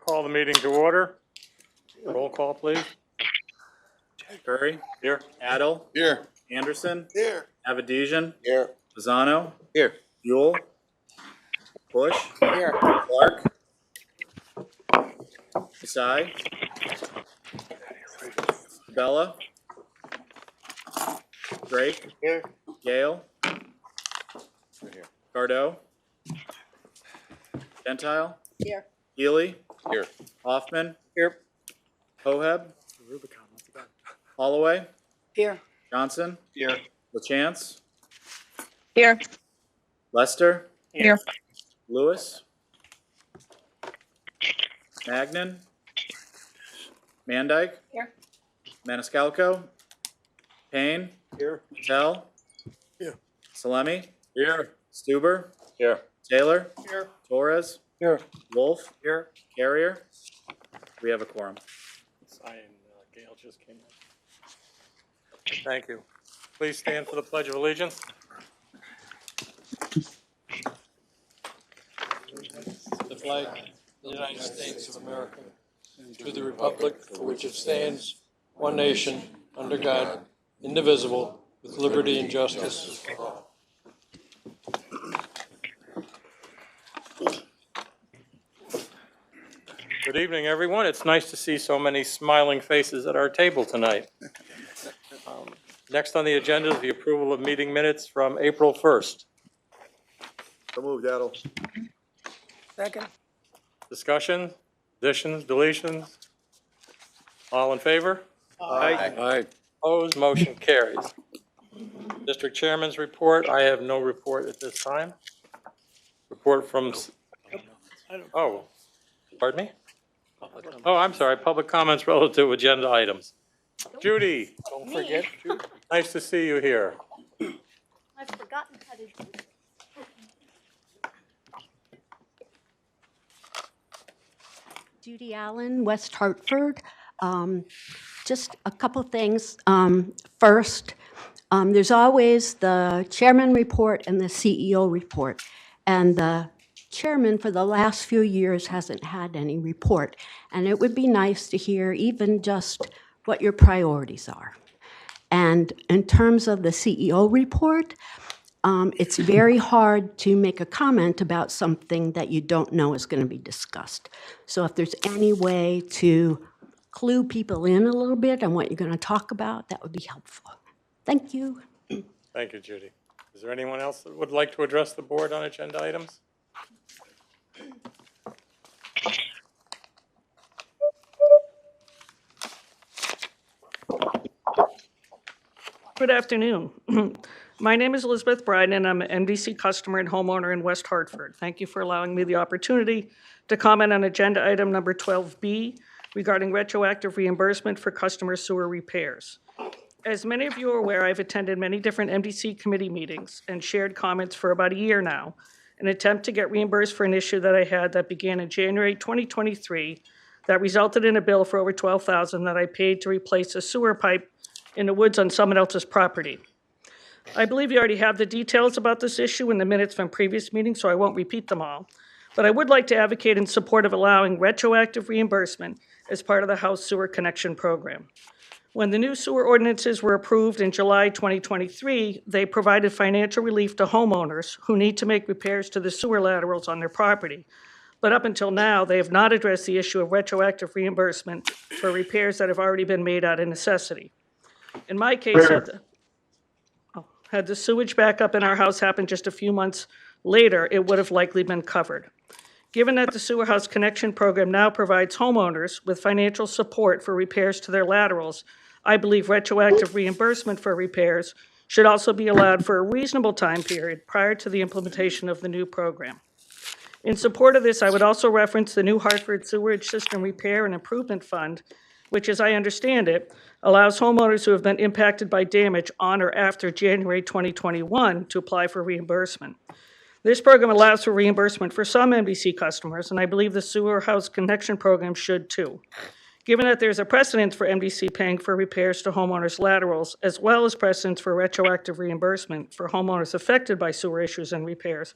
Call the meeting to order. Roll call, please. Curry. Here. Adel. Here. Anderson. Here. Avedisian. Here. Pisano. Here. Buell. Bush. Here. Clark. Desai. Bella. Drake. Here. Gale. Cardo. Gentile. Here. Healy. Here. Hoffman. Here. Hoheb. Holloway. Here. Johnson. Here. LaChance. Here. Lester. Here. Lewis. Magnan. Mandyke. Here. Maniscalco. Payne. Here. Patel. Here. Salemi. Here. Stuber. Here. Taylor. Here. Torres. Here. Wolf. Here. Carrier. We have a quorum. Gail just came in. Thank you. Please stand for the Pledge of Allegiance. The flag of the United States of America, and to the republic for which it stands, one nation, under God, indivisible, with liberty and justice for all. Good evening, everyone. It's nice to see so many smiling faces at our table tonight. Next on the agenda is the approval of meeting minutes from April 1st. So moved, Adel. Second. Discussion, additions, deletions? All in favor? Aye. Opposed, motion carries. District Chairman's report, I have no report at this time. Report from, oh, pardon me? Oh, I'm sorry, public comments relative to agenda items. Judy, don't forget, nice to see you here. I've forgotten how to do it. Judy Allen, West Hartford. Just a couple things. First, there's always the chairman report and the CEO report. And the chairman for the last few years hasn't had any report. And it would be nice to hear even just what your priorities are. And in terms of the CEO report, it's very hard to make a comment about something that you don't know is going to be discussed. So if there's any way to clue people in a little bit on what you're going to talk about, that would be helpful. Thank you. Thank you, Judy. Is there anyone else that would like to address the board on agenda items? Good afternoon. My name is Elizabeth Bryden, and I'm an MDC customer and homeowner in West Hartford. Thank you for allowing me the opportunity to comment on agenda item number 12B regarding retroactive reimbursement for customer sewer repairs. As many of you are aware, I've attended many different MDC committee meetings and shared comments for about a year now in an attempt to get reimbursed for an issue that I had that began in January 2023 that resulted in a bill for over $12,000 that I paid to replace a sewer pipe in the woods on someone else's property. I believe you already have the details about this issue in the minutes from previous meetings, so I won't repeat them all. But I would like to advocate in support of allowing retroactive reimbursement as part of the House Sewer Connection Program. When the new sewer ordinances were approved in July 2023, they provided financial relief to homeowners who need to make repairs to the sewer laterals on their property. But up until now, they have not addressed the issue of retroactive reimbursement for repairs that have already been made out of necessity. In my case, had the sewage backup in our house happened just a few months later, it would have likely been covered. Given that the Sewer House Connection Program now provides homeowners with financial support for repairs to their laterals, I believe retroactive reimbursement for repairs should also be allowed for a reasonable time period prior to the implementation of the new program. In support of this, I would also reference the New Hartford Sewerage System Repair and Improvement Fund, which, as I understand it, allows homeowners who have been impacted by damage on or after January 2021 to apply for reimbursement. This program allows for reimbursement for some MDC customers, and I believe the Sewer House Connection Program should too. Given that there's a precedent for MDC paying for repairs to homeowners' laterals, as well as precedents for retroactive reimbursement for homeowners affected by sewer issues and repairs,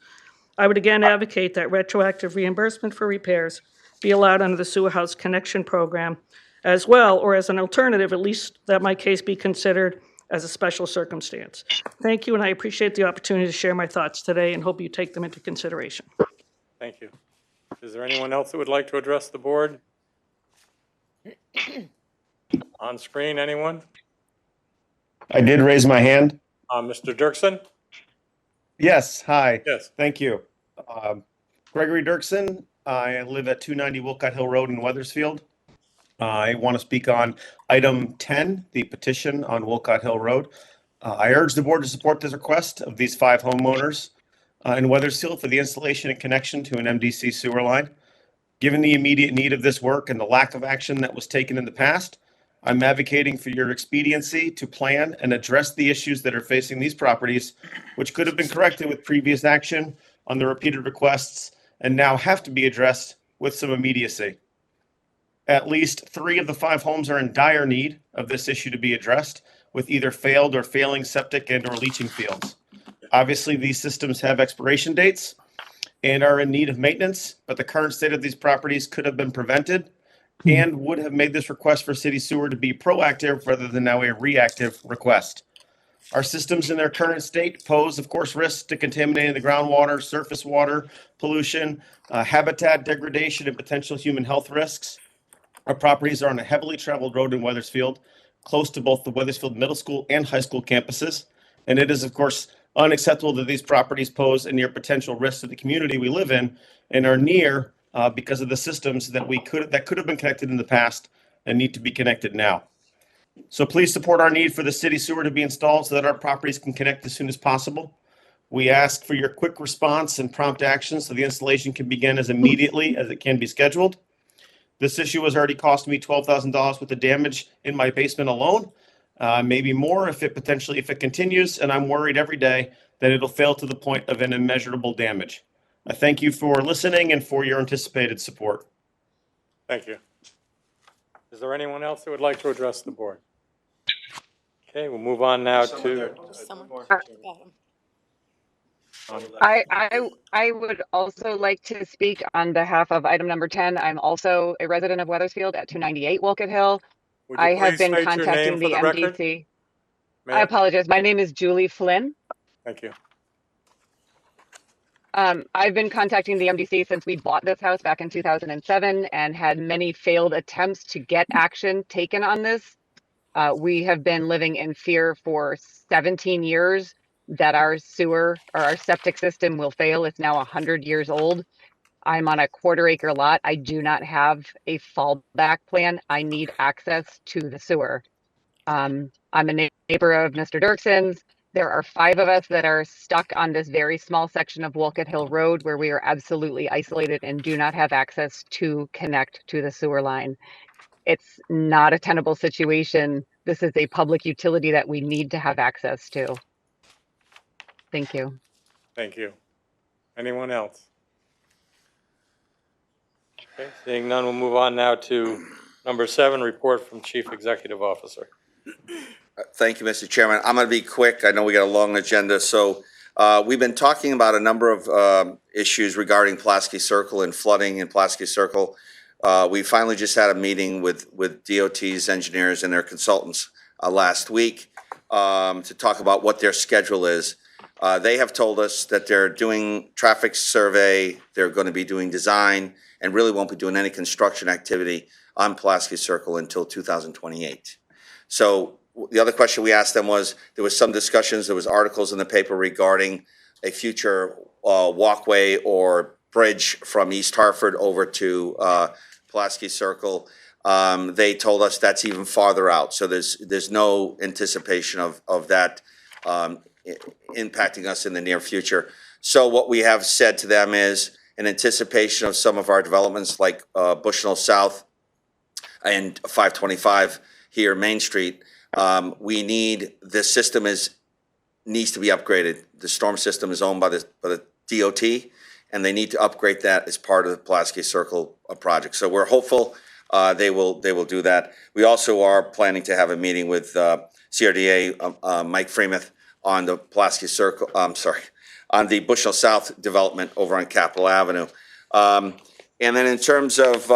I would again advocate that retroactive reimbursement for repairs be allowed under the Sewer House Connection Program as well, or as an alternative, at least that my case be considered as a special circumstance. Thank you, and I appreciate the opportunity to share my thoughts today and hope you take them into consideration. Thank you. Is there anyone else that would like to address the board? On screen, anyone? I did raise my hand. Mr. Dirksen? Yes, hi. Yes. Thank you. Gregory Dirksen. I live at 290 Wolcott Hill Road in Weathersfield. I want to speak on item 10, the petition on Wolcott Hill Road. I urge the board to support this request of these 5 homeowners in Weathersfield for the installation and connection to an MDC sewer line. Given the immediate need of this work and the lack of action that was taken in the past, I'm advocating for your expediency to plan and address the issues that are facing these properties, which could have been corrected with previous action on the repeated requests and now have to be addressed with some immediacy. At least 3 of the 5 homes are in dire need of this issue to be addressed, with either failed or failing septic and or leaching fields. Obviously, these systems have expiration dates and are in need of maintenance, but the current state of these properties could have been prevented and would have made this request for city sewer to be proactive rather than now a reactive request. Our systems in their current state pose, of course, risks to contaminating the groundwater, surface water, pollution, habitat degradation, and potential human health risks. Our properties are on a heavily traveled road in Weathersfield, close to both the Weathersfield Middle School and high school campuses. And it is, of course, unacceptable that these properties pose a near potential risk to the community we live in and are near because of the systems that could have been connected in the past and need to be connected now. So please support our need for the city sewer to be installed so that our properties can connect as soon as possible. We ask for your quick response and prompt action so the installation can begin as immediately as it can be scheduled. This issue has already cost me $12,000 worth of damage in my basement alone, maybe more if it continues, and I'm worried every day that it'll fail to the point of an immeasurable damage. I thank you for listening and for your anticipated support. Thank you. Is there anyone else that would like to address the board? Okay, we'll move on now to. I would also like to speak on behalf of item number 10. I'm also a resident of Weathersfield at 298 Wolcott Hill. Would you I have please been state your contacting name the for record? MDC. I Ma'am? apologize. My name is Julie Flynn. Thank you. I've been contacting the MDC since we bought this house back in 2007 and had many failed attempts to get action taken on this. We have been living in fear for 17 years that our sewer or our septic system will fail. It's now 100 years old. I'm on a 1/4 acre lot. I do not have a fallback plan. I need access to the sewer. I'm a neighbor of Mr. Dirksen's. There are 5 of us that are stuck on this very small section of Wolcott Hill Road where we are absolutely isolated and do not have access to connect to the sewer line. It's not a tenable situation. This is a public utility that we need to have access to. Thank you. Thank you. Anyone else? Okay, seeing none, we'll move on now to number 7, report from Chief Executive Officer. Thank you, Mr. Chairman. I'm going to be quick. I know we got a long agenda. So we've been talking about a number of issues regarding Pulaski Circle and flooding in Pulaski Circle. We finally just had a meeting with DOT's engineers and their consultants last week to talk about what their schedule is. They have told us that they're doing traffic survey, they're going to be doing design, and really won't be doing any construction activity on Pulaski Circle until 2028. So the other question we asked them was, there was some discussions, there was articles in the paper regarding a future walkway or bridge from East Hartford over to Pulaski Circle. They told us that's even farther out, so there's no anticipation of that impacting us in the near future. So what we have said to them is, in anticipation of some of our developments like Bushnell South and 525 here, Main Street, we need, the system needs to be upgraded. The storm system is owned by the DOT, and they need to upgrade that as part of the Pulaski Circle project. So we're hopeful they will do that. We also are planning to have a meeting with CRDA Mike Freemuth on the Pulaski Circle. On the Bushnell South development over on Capitol Avenue. And then in terms of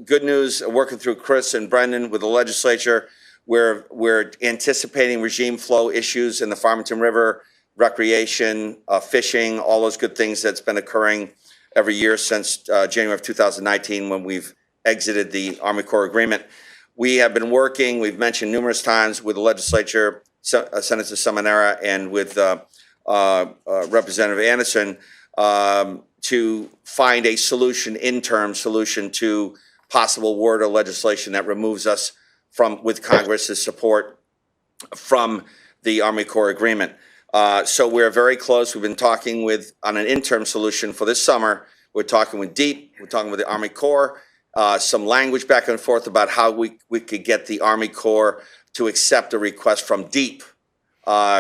good news, working through Chris and Brendan with the legislature, we're anticipating regime flow issues in the Farmington River, recreation, fishing, all those good things that's been occurring every year since January of 2019 when we've exited the Army Corps agreement. We have been working, we've mentioned numerous times with the legislature, Senator Seminara, and with Representative Anderson to find a solution, interim solution to possible word or legislation that removes us with Congress's support from the Army Corps agreement. So we're very close. We've been talking on an interim solution for this summer. We're talking with DEEP, we're talking with the Army Corps, some language back and forth about how we could get the Army Corps to accept a request from DEEP.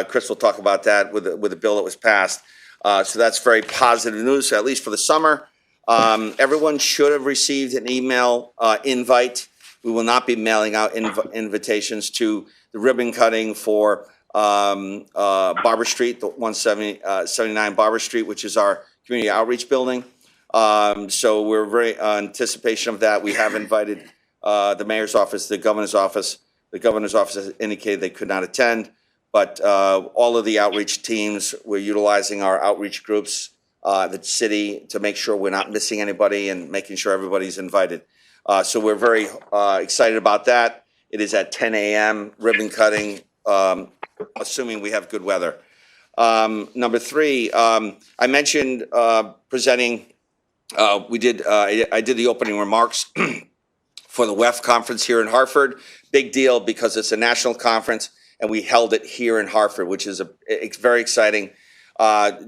Chris will talk about that with the bill that was passed. So that's very positive news, at least for the summer. Everyone should have received an email invite. We will not be mailing out invitations to the ribbon cutting for Barber Street, the 179 Barber Street, which is our community outreach building. So we're very anticipation of that. We have invited the mayor's office, the governor's office. The governor's office has indicated they could not attend, but all of the outreach teams, we're utilizing our outreach groups, the city, to make sure we're not missing anybody and making sure everybody's invited. So we're very excited about that. It is at 10 a.m. ribbon cutting, assuming we have good weather. Number three, I mentioned presenting. I did the opening remarks for the WEF conference here in Hartford. Big deal because it's a national conference, and we held it here in Hartford, which is it's very exciting.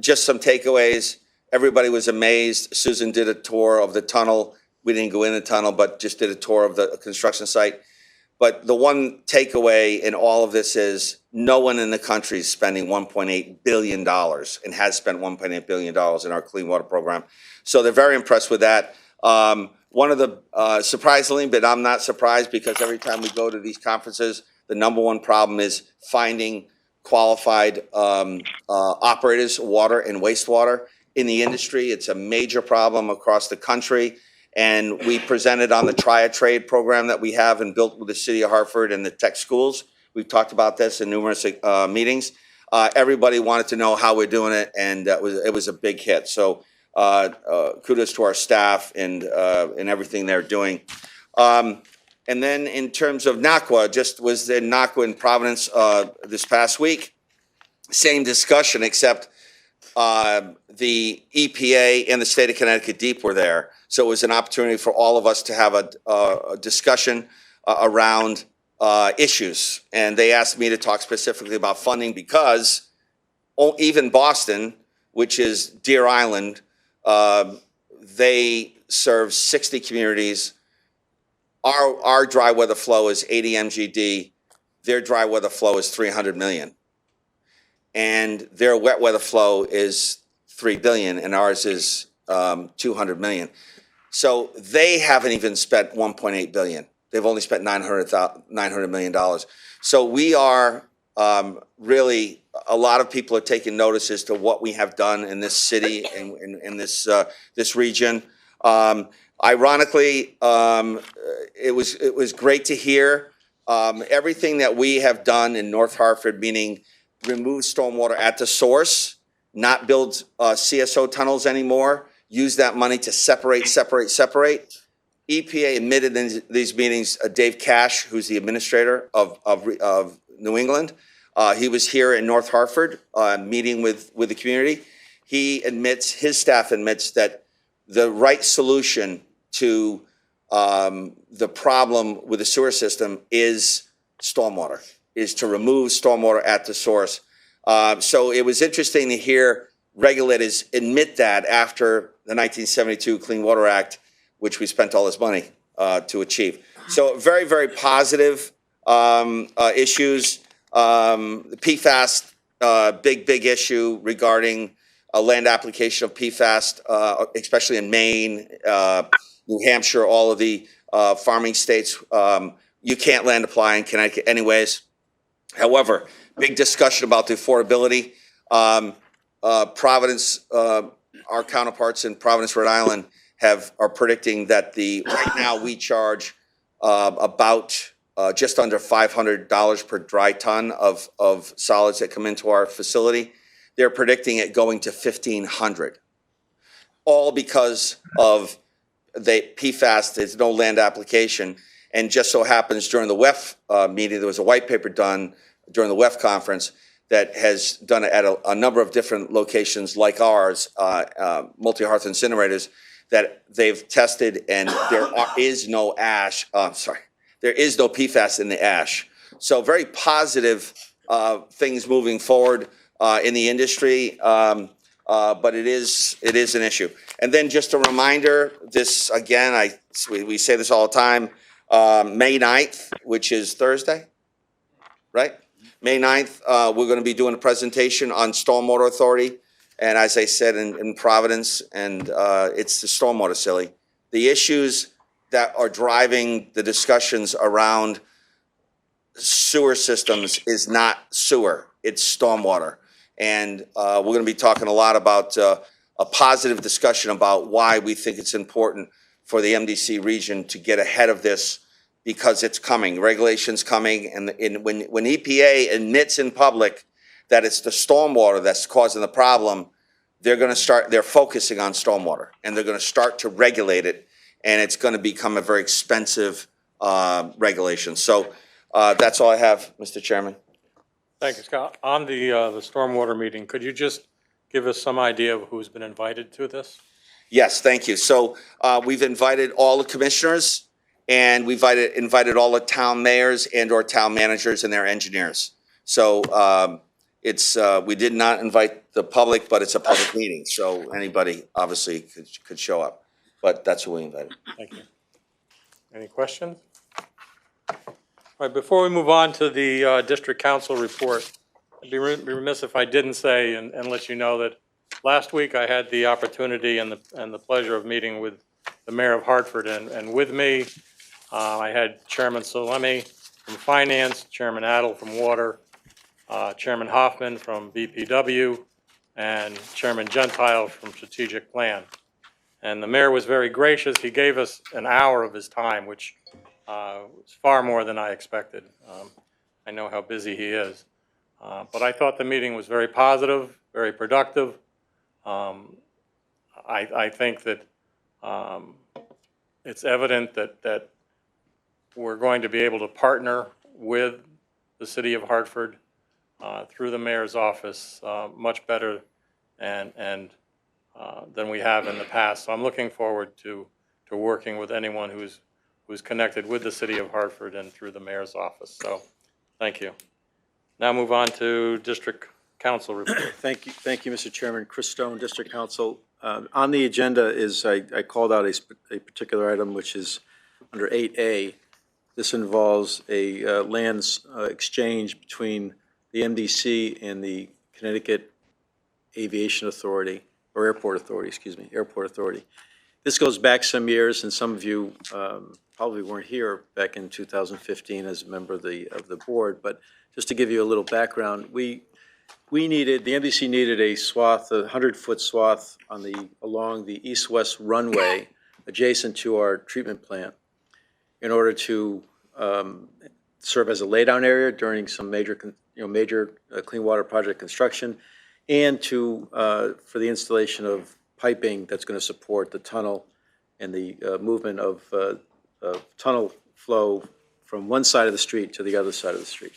Just some takeaways. Everybody was amazed. Susan did a tour of the tunnel. We didn't go in the tunnel, but just did a tour of the construction site. But the one takeaway in all of this is no one in the country is spending $1.8 billion and has spent $1.8 billion in our clean water program. So they're very impressed with that. One of the, surprisingly, but I'm not surprised because every time we go to these conferences, the number one problem is finding qualified operators, water and wastewater in the industry. It's a major problem across the country. And we presented on the Triad program that we have and built with the city of Hartford and the tech schools. We've talked about this in numerous meetings. Everybody wanted to know how we're doing it, and it was a big hit. So kudos to our staff and everything they're doing. And then in terms of NACWA, just was in NACWA in Providence this past week. Same discussion, except the EPA and the state of Connecticut DEEP were there. So it was an opportunity for all of us to have a discussion around issues. And they asked me to talk specifically about funding because even Boston, which is Deer Island, they serve 60 communities. Our dry weather flow is 80 MGD. Their dry weather flow is 300 million. And their wet weather flow is 3 billion and ours is 200 million. So they haven't even spent 1.8 billion. They've only spent $900 million. So we are really, a lot of people are taking notice as to what we have done in this city and in this region. Ironically, it was great to hear everything that we have done in North Hartford, meaning remove stormwater at the source, not build CSO tunnels anymore, use that money to separate. EPA admitted in these meetings, Dave Cash, who's the administrator of New England, he was here in North Hartford meeting with the community. His staff admits that the right solution to the problem with the sewer system is stormwater, is to remove stormwater at the source. So it was interesting to hear regulators admit that after the 1972 Clean Water Act, which we spent all this money to achieve. So very, very positive issues. The PFAS, big issue regarding a land application of PFAS, especially in Maine, New Hampshire, all of the farming states. You can't land apply in Connecticut anyways. However, big discussion about the affordability. Providence our counterparts in Providence, Rhode Island are predicting that right now we charge about just under $500 per dry ton of solids that come into our facility. They're predicting it going to $1,500, all because of PFAS. There's no land application, and just so happens during the WEF meeting, there was a white paper done during the WEF conference that has done it at a number of different locations like ours, multi-hearth incinerators, that they've tested, and there is no there is no PFAS in the ash. So very positive things moving forward in the industry, but it is an issue. And then just a reminder, this again, we say this all the time, May 9th, which is Thursday, right? May 9th, we're going to be doing a presentation on Stormwater Authority. And as I said, in Providence, and it's the stormwater, silly. The issues that are driving the discussions around sewer systems is not sewer, it's stormwater. And we're going to be talking a lot about a positive discussion about why we think it's important for the MDC region to get ahead of this, because it's coming, regulation's coming, and when EPA admits in public that it's the stormwater that's causing the problem, they're focusing on stormwater, and they're going to start to regulate it, and it's going to become a very expensive regulation. So that's all I have, Mr. Chairman. Thank you, Scott. On the stormwater meeting, could you just give us some idea of who's been invited to this? Yes, thank you. So we've invited all the commissioners, and we've invited all the town mayors and or town managers and their engineers. So we did not invite the public, but it's a public meeting, so anybody obviously could show up. But that's who we invited. Thank you. Any questions? All right, before we move on to the district council report, I'd be remiss if I didn't say and let you know that last week I had the opportunity and the pleasure of meeting with the mayor of Hartford, and with me I had Chairman Salemi from Finance, Chairman Adel from Water, Chairman Hoffman from BPW, and Chairman Gentile from Strategic Plan. And the mayor was very gracious. He gave us an hour of his time, which was far more than I expected. I know how busy he is. But I thought the meeting was very positive, very productive. I think that it's evident that we're going to be able to partner with the city of Hartford through the mayor's office much better than we have in the past. So I'm looking forward to working with anyone who's connected with the city of Hartford and through the mayor's office. So thank you. Now move on to district council report. Thank you, Mr. Chairman. Chris Stone, District Council. On the agenda is, I called out a particular item, which is under 8A. This involves a lands exchange between the MDC and the Connecticut Aviation Authority, or Airport Authority, excuse me, Airport Authority. This goes back some years, and some of you probably weren't here back in 2015 as a member of the board, but just to give you a little background, the MDC needed a swath, a 100-foot swath along the east-west runway adjacent to our treatment plant in order to serve as a laydown area during some major clean water project construction, and for the installation of piping that's going to support the tunnel and the movement of tunnel flow from one side of the street to the other side of the street.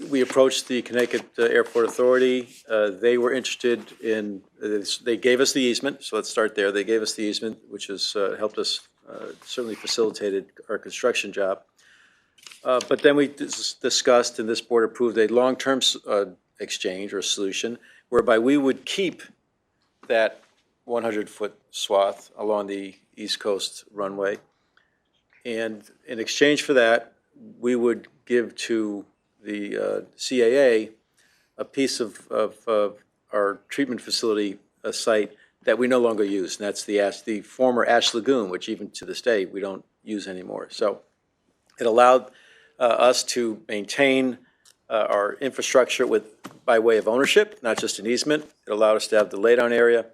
We approached the Connecticut Airport Authority. They were interested in, they gave us the easement, so let's start there. They gave us the easement, which has helped us, certainly facilitated our construction job. But then we discussed, and this board approved, a long-term exchange or solution whereby we would keep that 100-foot swath along the East Coast runway. And in exchange for that, we would give to the CAA a piece of our treatment facility, a site that we no longer use, and that's the former Ash Lagoon, which even to this day we don't use anymore. So it allowed us to maintain our infrastructure by way of ownership, not just an easement. It allowed us to have the laydown area.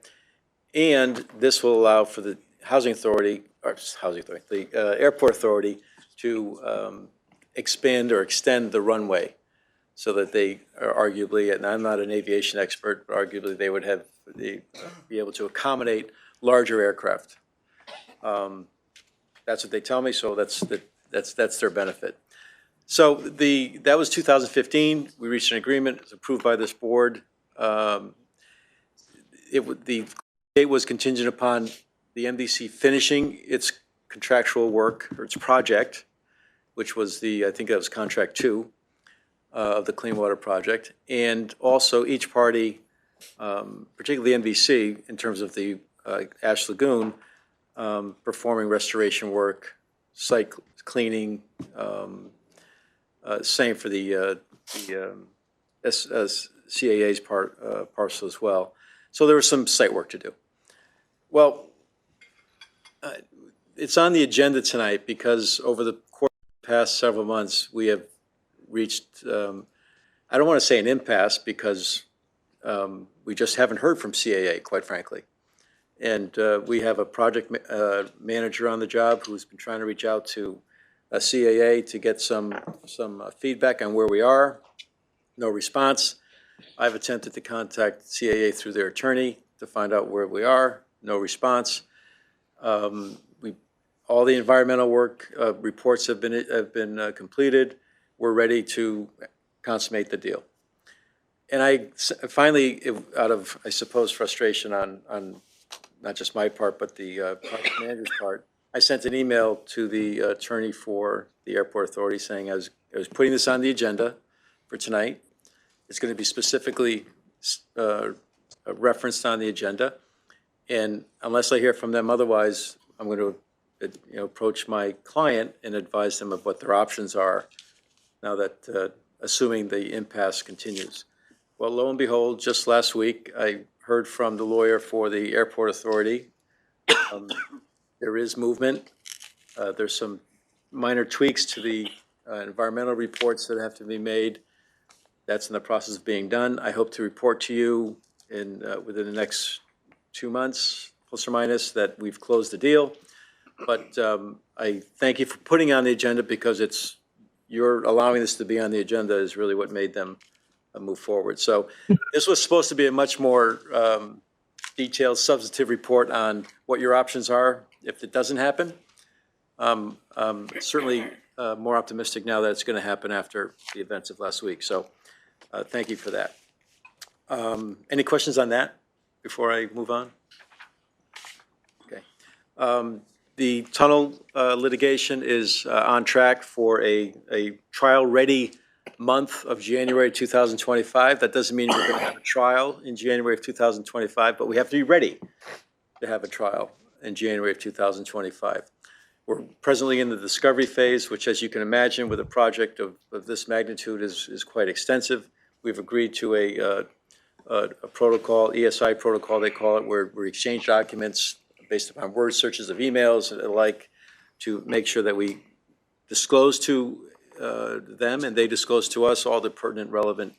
And this will allow for the housing authority, or housing authority, the airport authority to expand or extend the runway so that they are arguably, and I'm not an aviation expert, but arguably they would be able to accommodate larger aircraft. That's what they tell me, so that's their benefit. So that was 2015. We reached an agreement. It was approved by this board. The date was contingent upon the MDC finishing its contractual work or its project, which was I think that was contract 2 of the Clean Water Project, and also each party, particularly MDC, in terms of the Ash Lagoon, performing restoration work, site cleaning. Same for the CAA's parcel as well. So there was some site work to do. Well, it's on the agenda tonight because over the course of the past several months, we have reached, I don't want to say an impasse because we just haven't heard from CAA, quite frankly. And we have a project manager on the job who's been trying to reach out to CAA to get some feedback on where we are. No response. I've attempted to contact CAA through their attorney to find out where we are. No response. All the environmental work reports have been completed. We're ready to consummate the deal. And I finally, out of, I suppose, frustration on not just my part, but the project manager's part, I sent an email to the attorney for the airport authority saying I was putting this on the agenda for tonight. It's going to be specifically referenced on the agenda. And unless I hear from them otherwise, I'm going to approach my client and advise them of what their options are now that, assuming the impasse continues. Well, lo and behold, just last week, I heard from the lawyer for the airport authority. There is movement. There's some minor tweaks to the environmental reports that have to be made. That's in the process of being done. I hope to report to you within the next 2 months, plus or minus, that we've closed the deal. But I thank you for putting it on the agenda because you're allowing this to be on the agenda is really what made them move forward. So this was supposed to be a much more detailed, substantive report on what your options are if it doesn't happen. Certainly more optimistic now that it's going to happen after the events of last week. So thank you for that. Any questions on that before I move on? Okay. The tunnel litigation is on track for a trial-ready month of January 2025. That doesn't mean we're going to have a trial in January of 2025, but we have to be ready to have a trial in January of 2025. We're presently in the discovery phase, which, as you can imagine, with a project of this magnitude is quite extensive. We've agreed to a protocol, ESI protocol they call it, where we exchange documents based upon word searches of emails and the like to make sure that we disclose to them and they disclose to us all the pertinent, relevant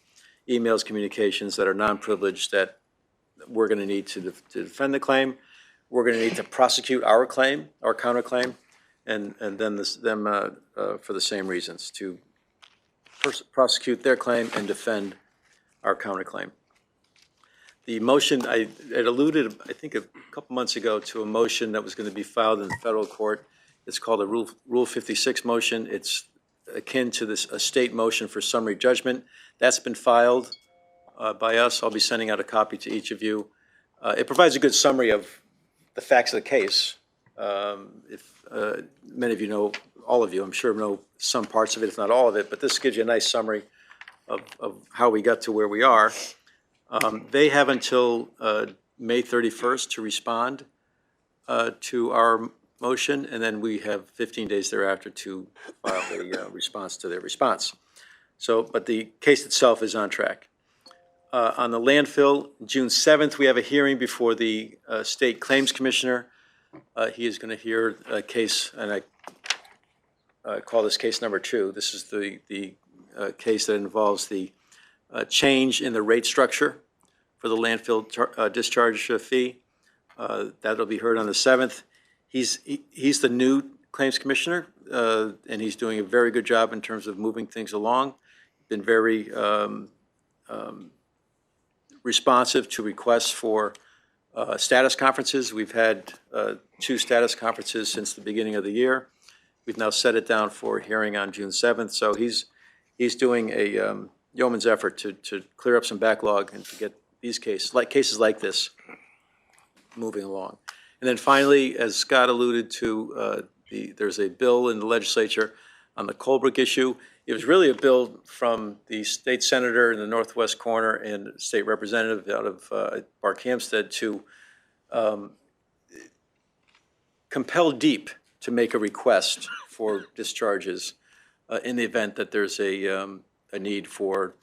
emails, communications that are non-privileged that we're going to need to defend the claim. We're going to need to prosecute our claim, our counterclaim, and then them for the same reasons, to prosecute their claim and defend our counterclaim. The motion, I had alluded, I think a couple months ago, to a motion that was going to be filed in the federal court. It's called a Rule 56 motion. It's akin to a state motion for summary judgment. That's been filed by us. I'll be sending out a copy to each of you. It provides a good summary of the facts of the case. If many of you know, all of you, I'm sure, know some parts of it, if not all of it, but this gives you a nice summary of how we got to where we are. They have until May 31st to respond to our motion, and then we have 15 days thereafter to file a response to their response. So, but the case itself is on track. On the landfill, June 7th, we have a hearing before the State Claims Commissioner. He is going to hear a case, and I call this case number 2. This is the case that involves the change in the rate structure for the landfill discharge fee. That'll be heard on the 7th. He's the new claims commissioner, and he's doing a very good job in terms of moving things along. Been very responsive to requests for status conferences. We've had 2 status conferences since the beginning of the year. We've now set it down for hearing on June 7th. So he's doing a yeoman's effort to clear up some backlog and to get these cases like this moving along. And then finally, as Scott alluded to, there's a bill in the legislature on the Colebrook issue. It was really a bill from the state senator in the northwest corner and state representative out of Barkhamsted to compel DEEP to make a request for discharges in the event that there's a need for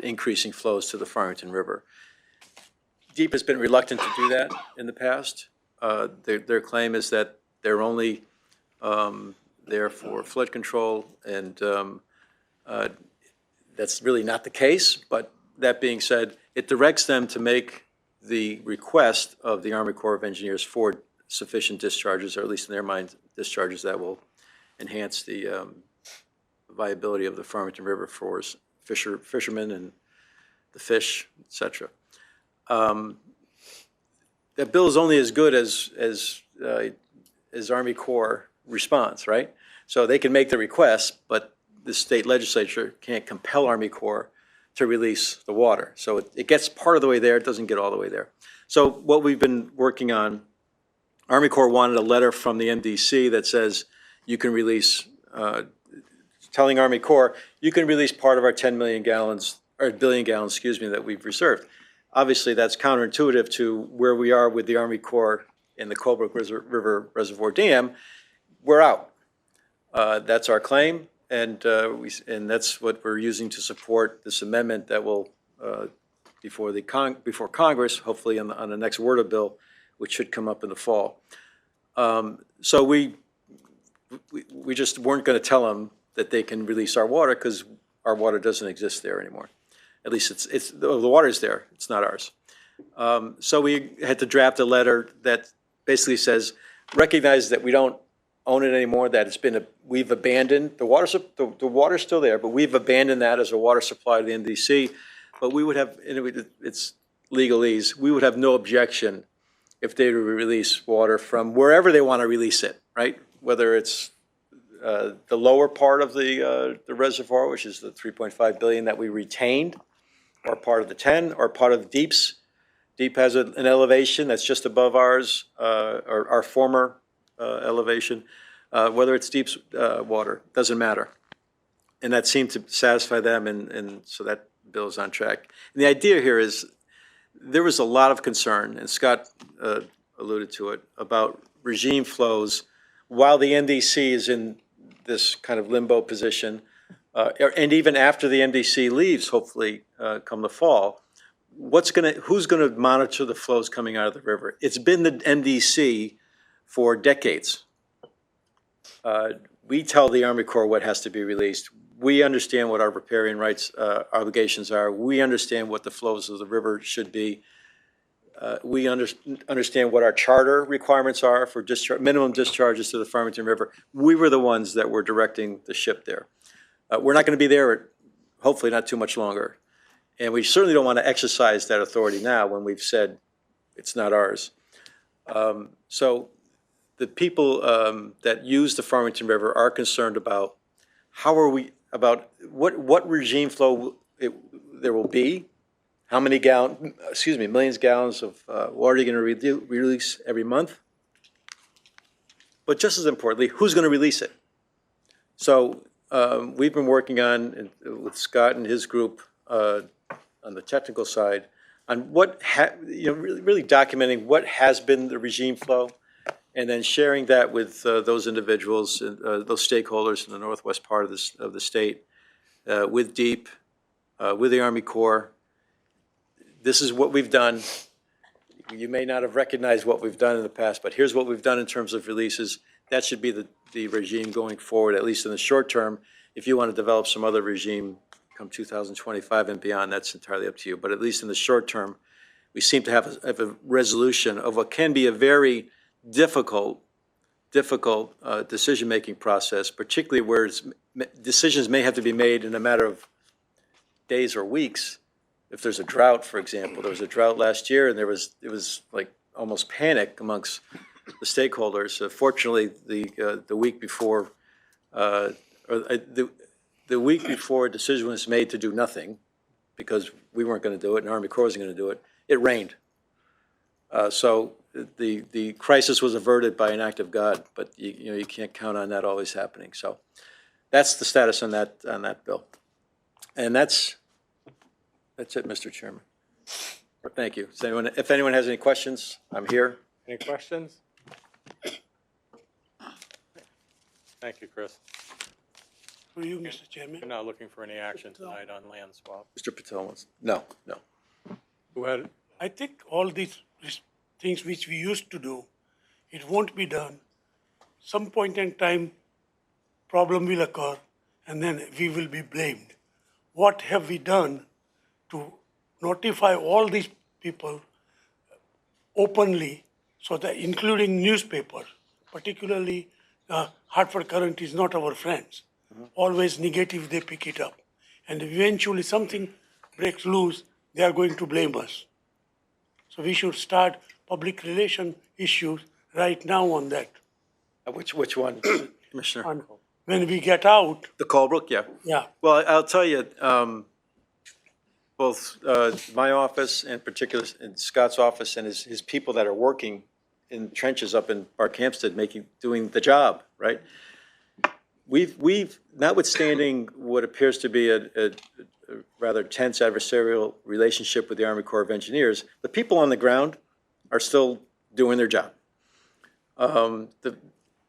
increasing flows to the Farmington River. DEEP has been reluctant to do that in the past. Their claim is that they're only there for flood control, and that's really not the case. But that being said, it directs them to make the request of the Army Corps of Engineers for sufficient discharges, or at least in their mind, discharges that will enhance the viability of the Farmington River for fishermen and the fish, et cetera. That bill is only as good as Army Corps response, right? So they can make the request, but the state legislature can't compel Army Corps to release the water. So it gets part of the way there, it doesn't get all the way there. So what we've been working on, Army Corps wanted a letter from the MDC that says you can release, telling Army Corps, you can release part of our 10 million gallons, or billion gallons, excuse me, that we've reserved. Obviously, that's counterintuitive to where we are with the Army Corps in the Colebrook River Reservoir Dam. We're out. That's our claim, and that's what we're using to support this amendment that will, before Congress, hopefully on the next WRDA bill, which should come up in the fall. So we just weren't going to tell them that they can release our water because our water doesn't exist there anymore. At least the water's there, it's not ours. So we had to draft a letter that basically says, recognize that we don't own it anymore, that we've abandoned, the water's still there, but we've abandoned that as a water supply to the NDC. But we would have, it's legalese, we would have no objection if they release water from wherever they want to release it, right? Whether it's the lower part of the reservoir, which is the 3.5 billion that we retained, or part of the 10, or part of DEEP's. DEEP has an elevation that's just above ours, or our former elevation. Whether it's DEEP's water, doesn't matter. And that seemed to satisfy them, and so that bill is on track. And the idea here is there was a lot of concern, and Scott alluded to it, about regime flows while the NDC is in this kind of limbo position, and even after the NDC leaves, hopefully come the fall. Who's gonna monitor the flows coming out of the river? It's been the NDC for decades. We tell the Army Corps what has to be released. We understand what our riparian rights obligations are. We understand what the flows of the river should be. We understand what our charter requirements are for minimum discharges to the Farmington River. We were the ones that were directing the ship there. We're not going to be there, hopefully not too much longer. And we certainly don't want to exercise that authority now when we've said it's not ours. So the people that use the Farmington River are concerned about what regime flow there will be, how many millions of gallons of water you're going to release every month. But just as importantly, who's going to release it? So we've been working on, with Scott and his group on the technical side, on really documenting what has been the regime flow, and then sharing that with those individuals, those stakeholders in the northwest part of the state, with DEEP, with the Army Corps. This is what we've done. You may not have recognized what we've done in the past, but here's what we've done in terms of releases. That should be the regime going forward, at least in the short term. if you want to develop some other regime come 2025 and beyond, that's entirely up to you. But at least in the short term, we seem to have a resolution of what can be a very difficult decision-making process, particularly where decisions may have to be made in a matter of days or weeks. If there's a drought, for example, there was a drought last year, and it was like almost panic amongst the stakeholders. Fortunately, the week before, the week before a decision was made to do nothing, because we weren't going to do it and Army Corps wasn't going to do it, it rained. So the crisis was averted by an act of God, but you can't count on that always happening. So that's the status on that bill, and that's it, Mr. Chairman. Thank you. If anyone has any questions, I'm here. Any questions? Thank you, Chris. For you, Mr. Chairman. We're not looking for any action tonight on land swap. Mr. Patel wants, no. Who had, I think all these things which we used to do, it won't be done. Some point in time, problem will occur, and then we will be blamed. What have we done to notify all these people openly, so that including newspapers, particularly Hartford Courant is not our friends. Always negative, they pick it up. And eventually something breaks loose, they are going to blame us. So we should start public relation issues right now on that. Which one, Commissioner? And when we get out, The Colebrook, yeah. yeah, Well, I'll tell you, both my office, and particularly in Scott's office, and his people that are working in trenches up in Barkhamsted, doing the job, right? We've notwithstanding what appears to be a rather tense adversarial relationship with the Army Corps of Engineers, the people on the ground are still doing their job.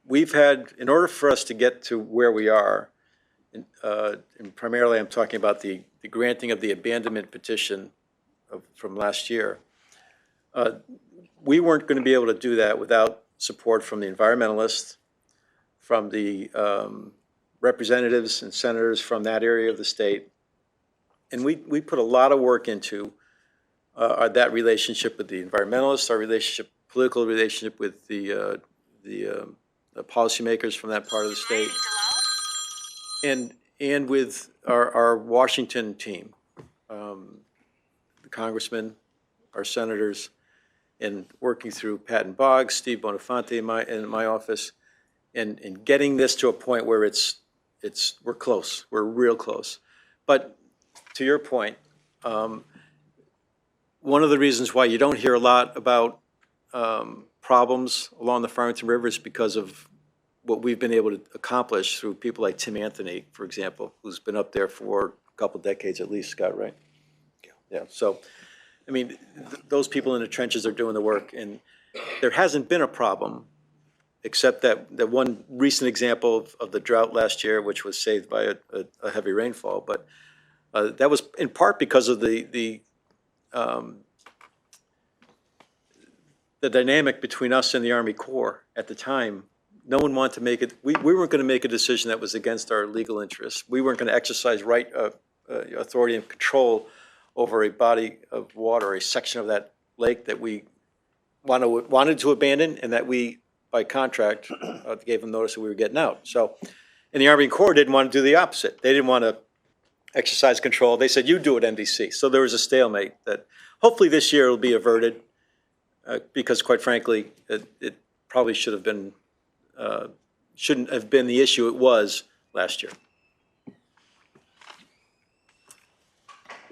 We've had, in order for us to get to where we are, and primarily I'm talking about the granting of the abandonment petition from last year, we weren't going to be able to do that without support from the environmentalists, from the representatives and senators from that area of the state. And we put a lot of work into that relationship with the environmentalists, our political relationship with the policymakers from that part of the state, and with our Washington team, the congressmen, our senators, and working through Patton Boggs, Steve Bonafonte in my office, and getting this to a point where we're close, we're real close. But to your point, one of the reasons why you don't hear a lot about problems along the Farmington River is because of what we've been able to accomplish through people like Tim Anthony, for example, who's been up there for a couple decades at least, Scott, right? Yeah. So, I mean, those people in the trenches are doing the work, and there hasn't been a problem, except that one recent example of the drought last year, which was saved by a heavy rainfall. But that was in part because of the dynamic between us and the Army Corps at the time. No one wanted to make it. We weren't going to make a decision that was against our legal interests. We weren't going to exercise authority and control over a body of water, a section of that lake that we wanted to abandon, and that we, by contract, gave them notice that we were getting out. So, and the Army Corps didn't want to do the opposite. They didn't want to exercise control. They said, "You do it, NBC." So there was a stalemate that hopefully this year will be averted, because quite frankly, it probably shouldn't have been the issue it was last year.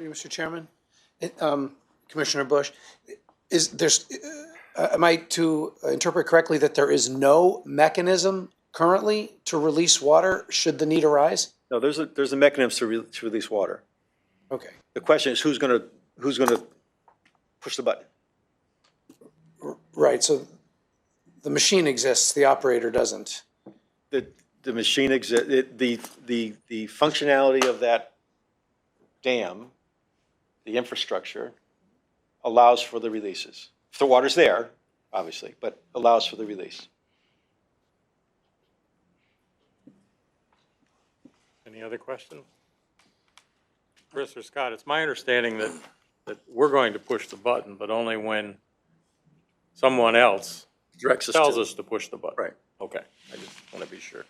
Mr. Chairman, Commissioner Bush, am I to interpret correctly that there is no mechanism currently to release water should the need arise? No, there's a mechanism to release water. Okay. The question is who's going to push the button? Right. So the machine exists, the operator doesn't. The machine exists. The functionality of that dam, the infrastructure, allows for the releases. If the water's there, obviously, but allows for the release. Any other questions? Chris or Scott, it's my understanding that we're going to push the button, but only when someone else Directs us tells to. us to push the button. Right. Okay, I just want to be sure.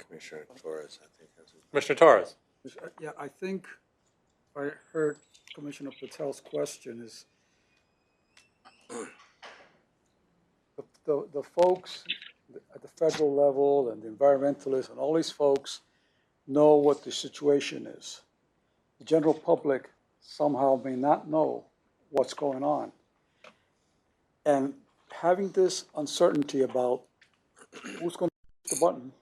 Commissioner Torres, I think. has it. Commissioner Torres? Yeah, I think I heard Commissioner Patel's question is the folks at the federal level and the environmentalists and all these folks know what the situation is. The general public somehow may not know what's going on. And having this uncertainty about who's going to push the button,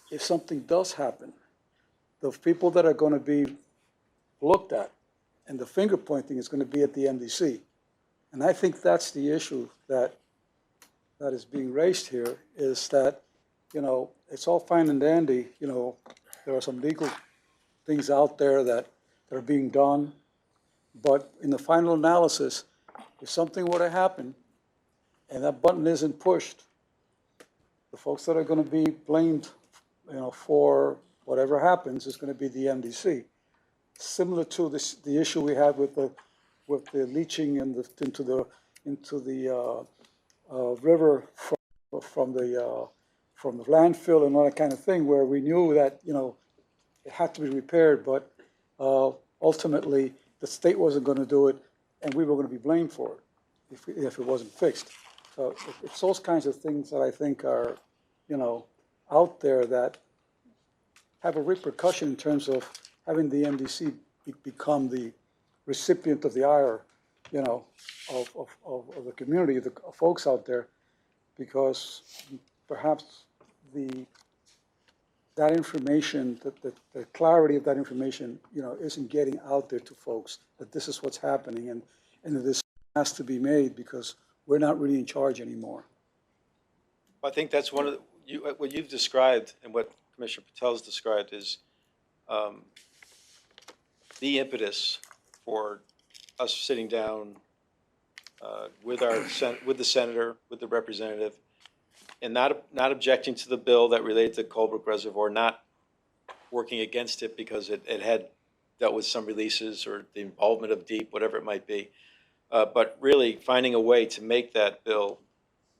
if something does happen, the people that are going to be looked at and the finger pointing is going to be at the MDC. And I think that's the issue that is being raised here, is that, you know, it's all fine and dandy, you know, there are some legal things out there that are being done, but in the final analysis, if something were to happen and that button isn't pushed, the folks that are going to be blamed, you know, for whatever happens is going to be the MDC. Similar to the issue we had with the leaching into the river from the landfill and all that kind of thing, where we knew that, you know, it had to be repaired, but ultimately the state wasn't going to do it, and we were going to be blamed for it if it wasn't fixed. So it's those kinds of things that I think are, you know, out there that have a repercussion in terms of having the MDC become the recipient of the ire, you know, of the community, the folks out there, because perhaps that information, the clarity of that information, you know, isn't getting out there to folks that this is what's happening, and that this has to be made because we're not really in charge anymore. I think that's one of what you've described and what Commissioner Patel's described is the impetus for us sitting down with the senator, with the representative, and not objecting to the bill that related to Colebrook Reservoir, not working against it because it had dealt with some releases or the involvement of DEEP, whatever it might be, but really finding a way to make that bill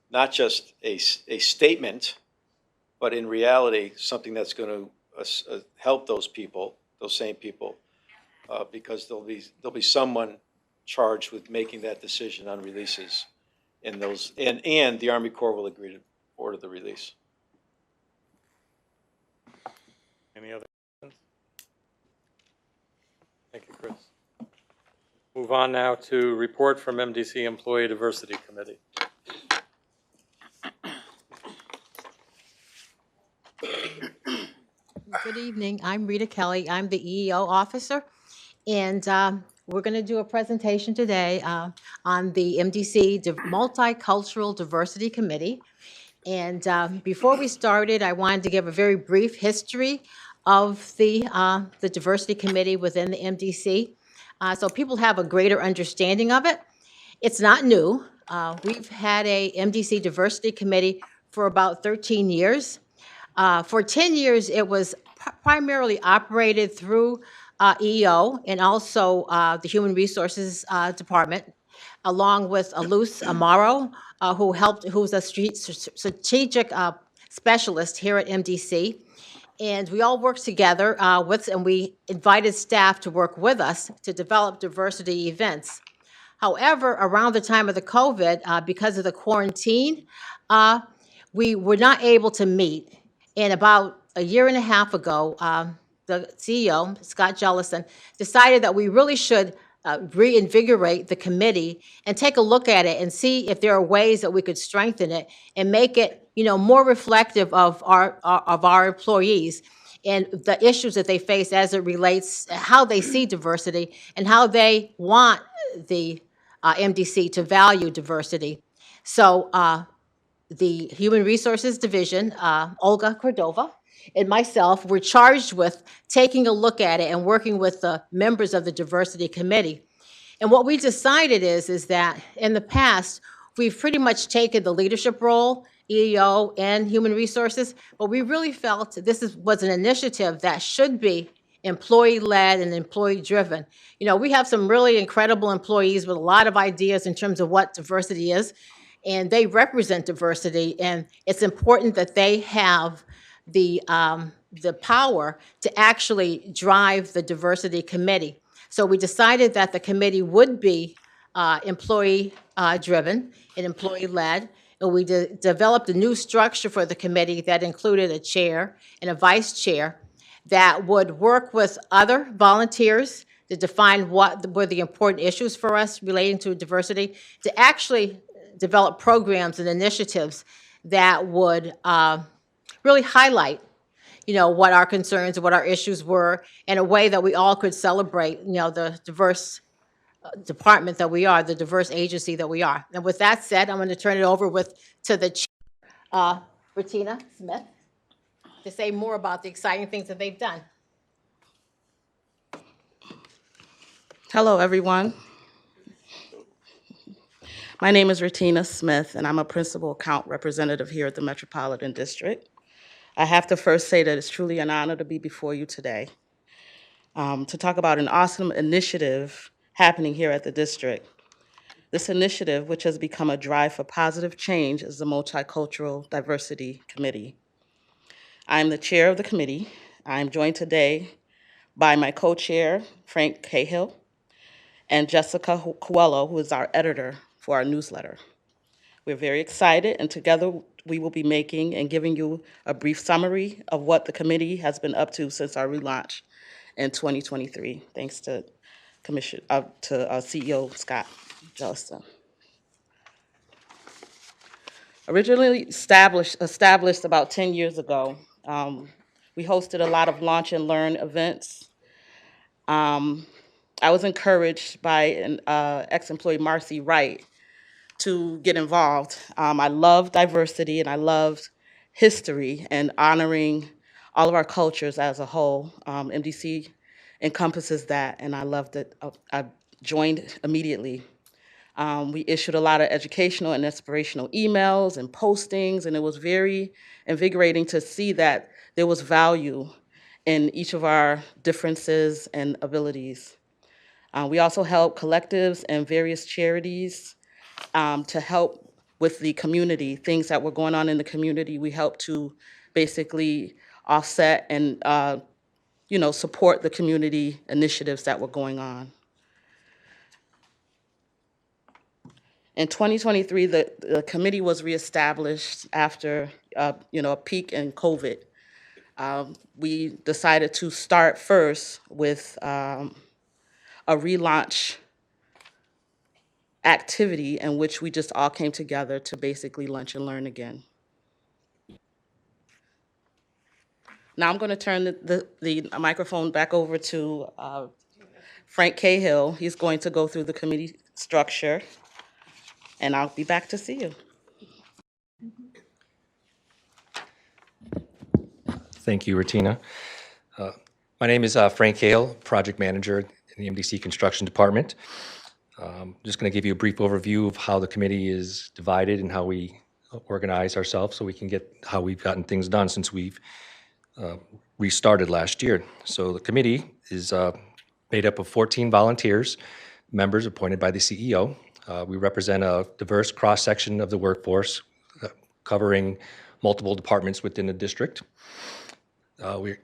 not just a statement, but in reality something that's going to help those people, those same people, because there'll be someone charged with making that decision on releases in those, and the Army Corps will agree to order the release. Any other questions? Thank you, Chris. Move on now to report from MDC Employee Diversity Committee. Good evening. I'm Rita Kelly. I'm the EEO officer, and we're going to do a presentation today on the MDC Multicultural Diversity Committee. And before we started, I wanted to give a very brief history of the Diversity Committee within the MDC, so people have a greater understanding of it. It's not new. We've had a MDC Diversity Committee for about 13 years. For 10 years, it was primarily operated through EEO and also the Human Resources Department, along with Luz Amaro, who's a strategic specialist here at MDC. And we all worked together and we invited staff to work with us to develop diversity events. However, around the time of the COVID, because of the quarantine, we were not able to meet. And about a year and a half ago, the CEO, Scott Jellison, decided that we really should reinvigorate the committee and take a look at it and see if there are ways that we could strengthen it and make it, you know, more reflective of our employees and the issues that they face as it relates how they see diversity and how they want the MDC to value diversity. So the Human Resources Division, Olga Cordova, and myself were charged with taking a look at it and working with the members of the Diversity Committee. And what we decided is that in the past, we've pretty much taken the leadership role EEO and Human Resources, but we really felt was an initiative that should be employee-led and employee-driven. You know, we have some really incredible employees with a lot of ideas in terms of what diversity is, and they represent diversity, and it's important that they have the power to actually drive the diversity committee. So we decided that the committee would be employee driven and employee-led, and we developed a new structure for the committee that included a chair and a vice chair that would work with other volunteers to define what were the important issues for us relating to diversity, to actually develop programs and initiatives that would really highlight, you know, what our concerns and what our issues were in a way that we all could celebrate, you know, the diverse department that we are, the diverse agency that we are. And with that said, I'm going to turn it over to the chair, Bettina Smith, to say more about the exciting things that they've done. Hello, everyone. My name is Retina Smith, and I'm a principal account representative here at the Metropolitan District. I have to first say that it's truly an honor to be before you today to talk about an awesome initiative happening here at the district. This initiative, which has become a drive for positive change, is the Multicultural Diversity Committee. I'm the chair of the committee. I'm joined today by my co-chair, Frank Cahill, and Jessica Coelho, who is our editor for our newsletter. We're very excited, and together we will be making and giving you a brief summary of what the committee has been up to since our relaunch in 2023, thanks to CEO Scott Jellison. Originally established about 10 years ago, we hosted a lot of launch and learn events. I was encouraged by an ex-employee, Marcy Wright, to get involved. I love diversity and I loved history and honoring all of our cultures as a whole. MDC encompasses that, and I loved it. I joined immediately. We issued a lot of educational and inspirational emails and postings, and it was very invigorating to see that there was value in each of our differences and abilities. We also helped collectives and various charities to help with the community, things that were going on in the community. We helped to basically offset and support the community initiatives that were going on. In 2023, the committee was reestablished after a peak in COVID. We decided to start first with a relaunch activity in which we just all came together to basically lunch and learn again. Now I'm going to turn the microphone back over to Frank Cahill. He's going to go through the committee structure, and I'll be back to see you. Thank you, Retina. My name is Frank Cahill, Project Manager in the MDC Construction Department. Just going to give you a brief overview of how the committee is divided and how we organize ourselves so we can get how we've gotten things done since we've restarted last year. So the committee is made up of 14 volunteers, members appointed by the CEO. We represent a diverse cross-section of the workforce covering multiple departments within the district. We're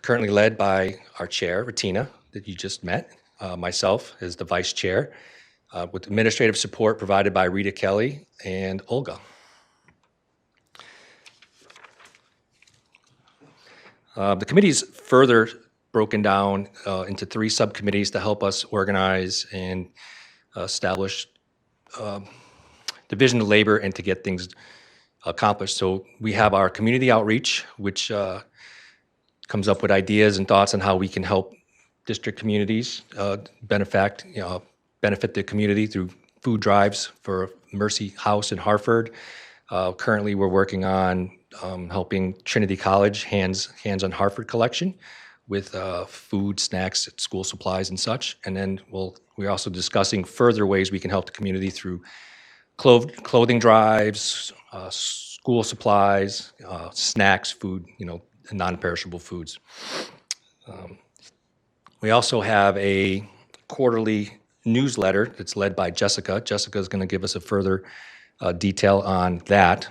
currently led by our chair, Retina, that you just met, myself as the vice chair, with administrative support provided by Rita Kelly and Olga. The committee is further broken down into 3 subcommittees to help us organize and establish division of labor and to get things accomplished. So we have our community outreach, which comes up with ideas and thoughts on how we can help district communities benefit the community through food drives for Mercy House in Hartford. Currently, we're working on helping Trinity College Hands on Hartford collection with food, snacks, school supplies, and such. And then we're also discussing further ways we can help the community through clothing drives, school supplies, snacks, food, non-perishable foods. We also have a quarterly newsletter that's led by Jessica. Jessica is going to give us a further detail on that.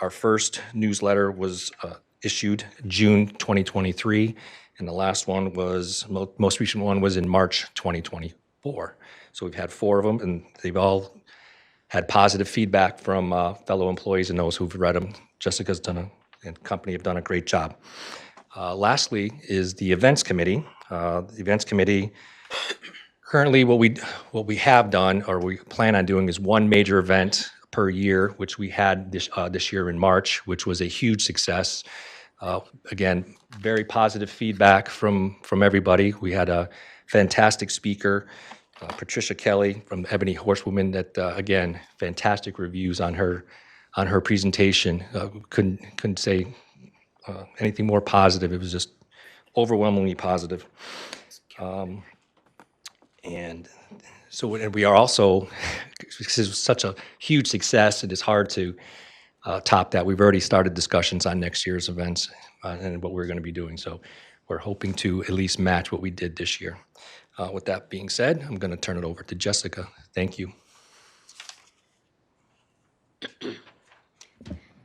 Our first newsletter was issued June 2023, and the last one was, most recent one was in March 2024. So we've had 4 of them, and they've all had positive feedback from fellow employees and those who've read them. Jessica's and company have done a great job. Lastly is the events committee. The events committee, currently what we have done, or we plan on doing, is 1 major event per year, which we had this year in March, which was a huge success. Again, very positive feedback from everybody. We had a fantastic speaker, Patricia Kelly from Ebony Horsewoman, that again, fantastic reviews on her presentation. Couldn't say anything more positive. It was just overwhelmingly positive. And we are also, because it was such a huge success, it is hard to top that. We've already started discussions on next year's events and what we're going to be doing. So we're hoping to at least match what we did this year. With that being said, I'm going to turn it over to Jessica. Thank you.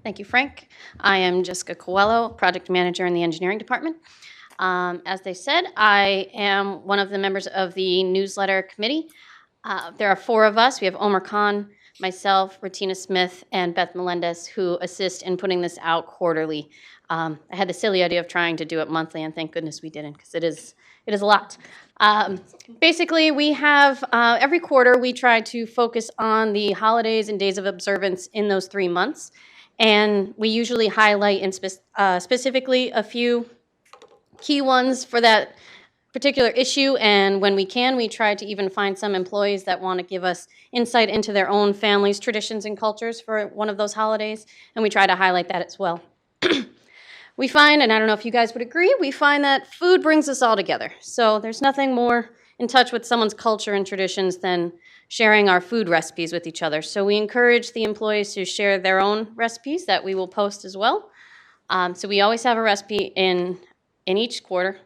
Thank you, Frank. I am Jessica Coelho, Project Manager in the Engineering Department. As they said, I am one of the members of the newsletter committee. There are 4 of us. We have Omar Khan, myself, Retina Smith, and Beth Melendez, who assist in putting this out quarterly. I had the silly idea of trying to do it monthly, and thank goodness we didn't, because it is a lot. Basically, we have, every quarter, we try to focus on the holidays and days of observance in those 3 months. And we usually highlight specifically a few key ones for that particular issue. And when we can, we try to even find some employees that want to give us insight into their own families' traditions and cultures for one of those holidays. And we try to highlight that as well. We find, and I don't know if you guys would agree, we find that food brings us all together. So there's nothing more in touch with someone's culture and traditions than sharing our food recipes with each other. So we encourage the employees to share their own recipes that we will post as well. So we always have a recipe in each quarter.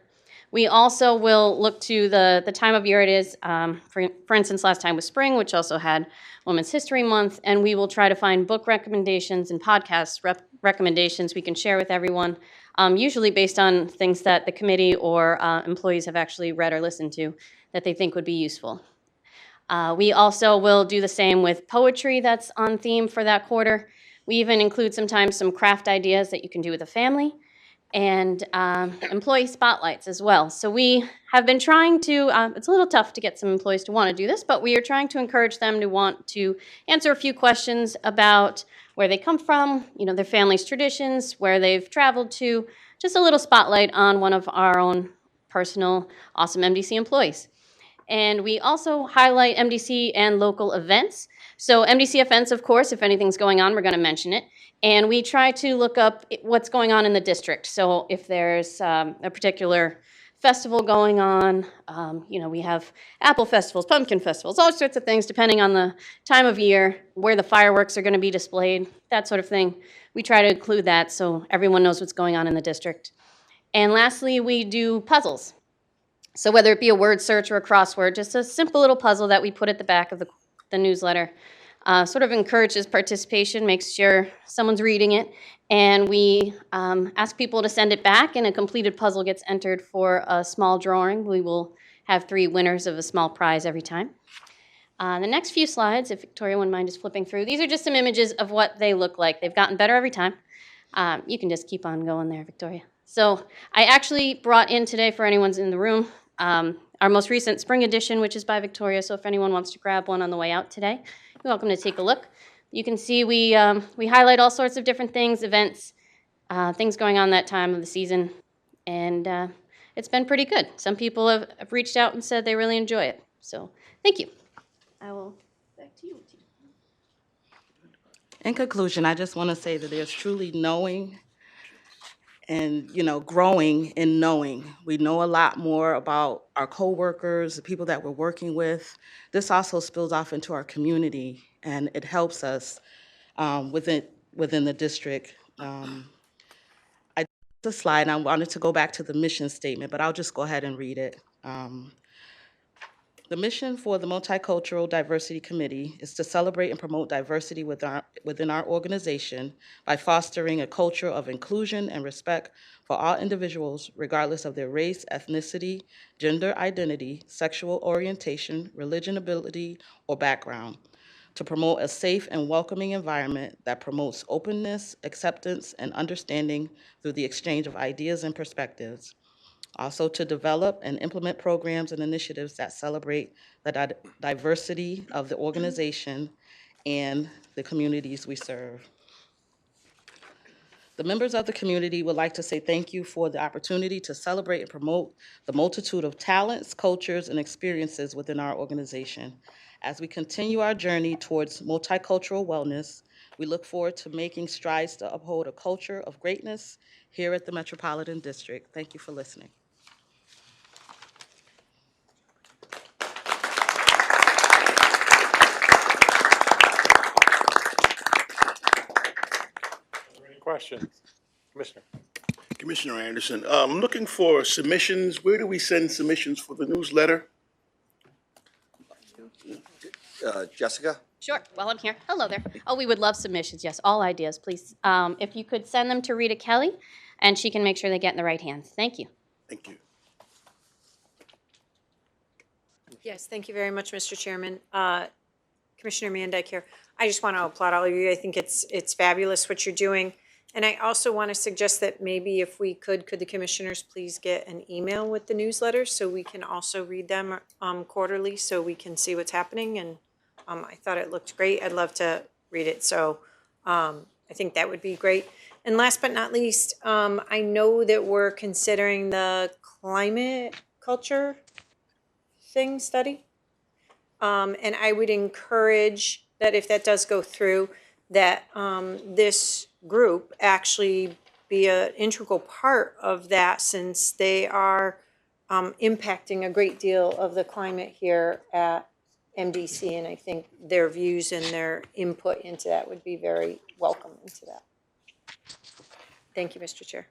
We also will look to the time of year it is. For instance, last time was spring, which also had Women's History Month, and we will try to find book recommendations and podcast recommendations we can share with everyone, usually based on things that the committee or employees have actually read or listened to that they think would be useful. We also will do the same with poetry that's on theme for that quarter. We even include sometimes some craft ideas that you can do with a family, and employee spotlights as well. So we have been trying to, it's a little tough to get some employees to want to do this, but we are trying to encourage them to want to answer a few questions about where they come from, their family's traditions, where they've traveled to, just a little spotlight on one of our own personal awesome MDC employees. And we also highlight MDC and local events. So MDC events, of course, if anything's going on, we're going to mention it. And we try to look up what's going on in the district. So if there's a particular festival going on, we have apple festivals, pumpkin festivals, all sorts of things, depending on the time of year, where the fireworks are going to be displayed, that sort of thing. We try to include that so everyone knows what's going on in the district. And lastly, we do puzzles. So whether it be a word search or a crossword, just a simple little puzzle that we put at the back of the newsletter. Sort of encourages participation, makes sure someone's reading it, and we ask people to send it back, and a completed puzzle gets entered for a small drawing. We will have 3 winners of a small prize every time. The next few slides, if Victoria wouldn't mind just flipping through, these are just some images of what they look like. They've gotten better every time. You can just keep on going there, Victoria. So I actually brought in today, for anyone's in the room, our most recent spring edition, which is by Victoria, so if anyone wants to grab one on the way out today, you're welcome to take a look. You can see we highlight all sorts of different things, events, things going on that time of the season, and it's been pretty good. Some people have reached out and said they really enjoy it. So thank you. I will back to you. In conclusion, I just want to say that there's truly knowing and, growing in knowing. We know a lot more about our coworkers, the people that we're working with. This also spills off into our community, and it helps us with within the district. I the slide, and I wanted to go back to the mission statement, but I'll just go ahead and read it. The mission for the Multicultural Diversity Committee is to celebrate and promote diversity within our organization by fostering a culture of inclusion and respect for all individuals, regardless of their race, ethnicity, gender identity, sexual orientation, religion, ability, or background, to promote a safe and welcoming environment that promotes openness, acceptance, and understanding through the exchange of ideas and perspectives. Also, to develop and implement programs and initiatives that celebrate the diversity of the organization and the communities we serve. The members of the community would like to say thank you for the opportunity to celebrate and promote the multitude of talents, cultures, and experiences within our organization. As we continue our journey towards multicultural wellness, we look forward to making strides to uphold a culture of greatness here at the Metropolitan District. Thank you for listening. Any questions? Commissioner. Commissioner Anderson, I'm looking for submissions. Where do we send submissions for the newsletter? Jessica? Sure, while I'm here. Hello there. Oh, we would love submissions, yes, all ideas, please. If you could send them to Rita Kelly, and she can make sure they get in the right hands. Thank you. Thank you. Yes, thank you very much, Mr. Chairman. Commissioner Mandyke here. I just want to applaud all of you. I think it's fabulous what you're doing. And I also want to suggest that maybe if we could the commissioners please get an email with the newsletters so we can also read them quarterly so we can see what's happening. And I thought it looked great. I'd love to read it. So I think that would be great. And last but not least, I know that we're considering the climate culture study. And I would encourage that if that does go through, that this group actually be an integral part of that, since they are impacting a great deal of the climate here at MDC. And I think their views and their input into that would be very welcome into that. Thank you, Mr. Chair.